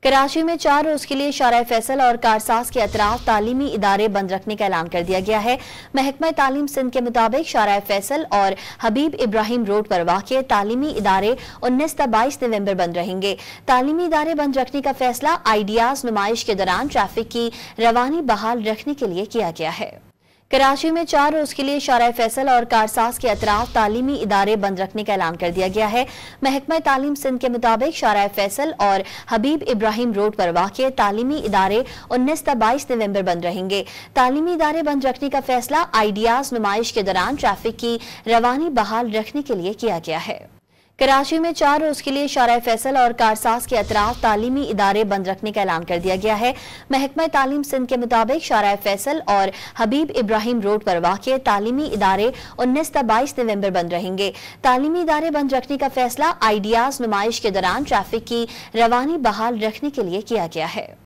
कराची में 4 रोज के लिए शारा फैसल और कारसाज के अतराफ तालीमी इदारे बंद रखने का ऐलान कर दिया गया है। महकमा तालीम सिंध के मुताबिक शारा फैसल और हबीब इब्राहिम रोड पर वाक़े तालीमी इदारे 19 से 22 नवंबर बंद रहेंगे। तालीमी इदारे बंद रखने का फैसला आइडियाज नुमाइश के दौरान ट्रैफिक की रवानी बहाल रखने के लिए किया गया है। कराची में 4 रोज के लिए शारा फैसल और कारसाज के अतराफ तालीमी इदारे बंद रखने का ऐलान कर दिया गया है। महकमा तालीम सिंध के मुताबिक शारा फैसल और हबीब इब्राहिम रोड पर वाक़े तालीमी इदारे 19 से 22 नवंबर बंद रहेंगे। तालीमी इदारे बंद रखने का फैसला आइडियाज नुमाइश के दौरान ट्रैफिक की रवानी बहाल रखने के लिए किया गया है। कराची में 4 रोज के लिए शारा फैसल और कारसाज के अतराफ तालीमी इदारे बंद रखने का ऐलान कर दिया गया है। महकमा तालीम सिंध के मुताबिक शारा फैसल और हबीब इब्राहिम रोड पर वाक़े तालीमी इदारे 19 से 22 नवंबर बंद रहेंगे। तालीमी इदारे बंद रखने का फैसला आइडियाज नुमाइश के दौरान ट्रैफिक की रवानी बहाल रखने के लिए किया गया है।